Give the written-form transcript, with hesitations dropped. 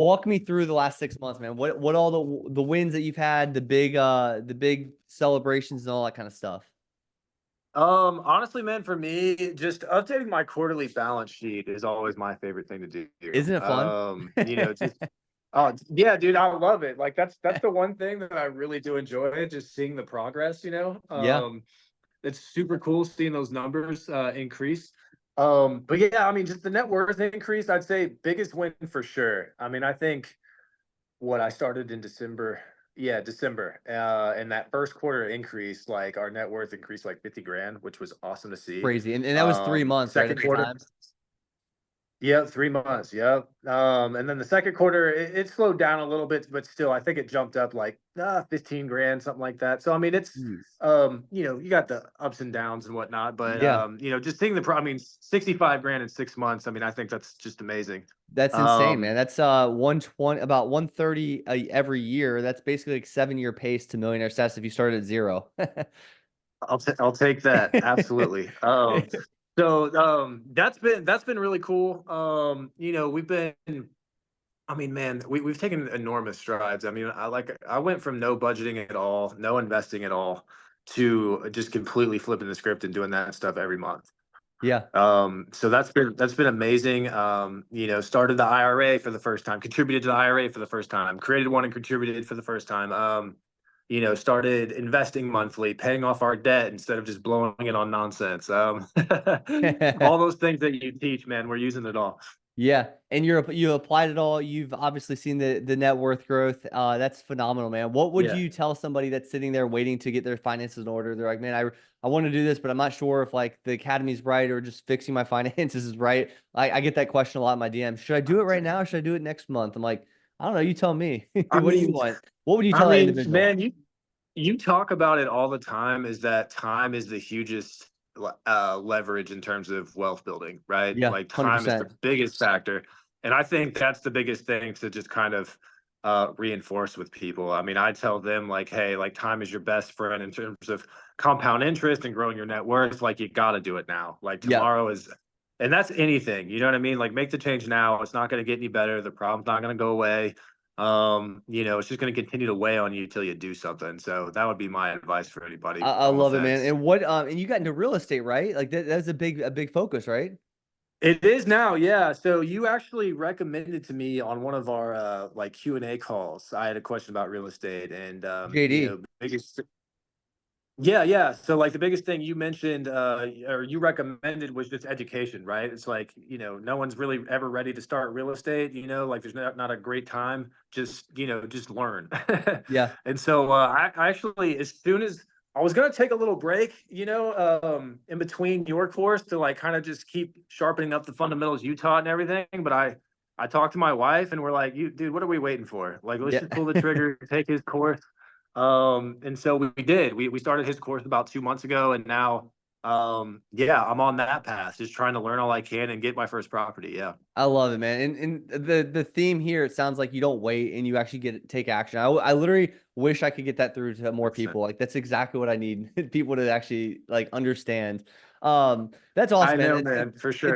Walk me through the last 6 months, man. What all the wins that you've had, the big celebrations and all that kind of stuff. Honestly, man, for me, just updating my quarterly balance sheet is always my favorite thing to do. Isn't it fun? Just yeah, dude, I love it. Like that's the one thing that I really do enjoy, just seeing the progress, you know. Yeah, It's super cool seeing those numbers increase. But yeah, I mean, just the net worth increase, I'd say biggest win for sure. I mean, I think what I started in December. Yeah, December. And that first quarter increase, like our net worth increased like 50 grand, which was awesome to see. crazy. And that was 3 months, right, at Second the quarter, time? yeah, 3 months. Yep. And then the second quarter, it slowed down a little bit, but still, I think it jumped up like 15 grand, something like that. So I mean, it's Jeez. you got the ups and downs and whatnot, but Yeah, just seeing I mean, 65 grand in 6 months. I mean, I think that's just amazing. that's insane, Um, man. That's 120, about 130 every year. That's basically like 7-year pace to millionaire status if you started at zero. I'll take that. Absolutely. That's been really cool. We've been I mean, man, we've taken enormous strides. I mean, I went from no budgeting at all, no investing at all, to just completely flipping the script and doing that stuff every month. Yeah. So that's been amazing. Started the IRA for the first time, contributed to the IRA for the first time, created one and contributed for the first time. Started investing monthly, paying off our debt instead of just blowing it on nonsense. All those things that you teach, man, we're using it all. Yeah, and you applied it all. You've obviously seen the net worth growth. That's phenomenal, man. What would Yeah. you tell somebody that's sitting there waiting to get their finances in order? They're like, man, I want to do this, but I'm not sure if like the academy's right or just fixing my finances is right. I get that question a lot in my DM. Should I do it right now? Or should I do it next month? I'm like, I don't know. You tell me. I What do you mean, want? What would you I tell that mean, individual? man, you talk about it all the time. Is that time is the hugest leverage in terms of wealth building, right? Yeah, Like time is the 100%. biggest factor, and I think that's the biggest thing to just kind of reinforce with people. I mean, I tell them like, hey, like time is your best friend in terms of compound interest and growing your net worth. Like you got to do it now. Like Yeah. tomorrow is. And that's anything, you know what I mean? Like make the change now. It's not going to get any better. The problem's not going to go away. It's just going to continue to weigh on you till you do something. So that would be my advice for anybody I on the love it, man. fence. And and you got into real estate, right? Like that's a big focus, right? It is now, yeah. So you actually recommended to me on one of our like Q&A calls. I had a question about real estate and JD. biggest. Yeah, yeah. So like the biggest thing you mentioned or you recommended was just education, right? It's like, no one's really ever ready to start real estate, like there's not a great time. Just learn. Yeah. And so I actually, as soon as I was gonna take a little break, in between your course to like kind of just keep sharpening up the fundamentals you taught and everything. But I talked to my wife and we're like, you dude, what are we waiting for? Like, let's Yeah. just pull the trigger, take his course. And so we did. We started his course about 2 months ago, and now, yeah, I'm on that path, just trying to learn all I can and get my first property. Yeah, I love it, man. And the theme here, it sounds like you don't wait and you actually take action. I literally wish I could get that through to more 100%. people. Like that's exactly what I need people to actually like understand. That's I awesome, man. know, It's man, for sure. it's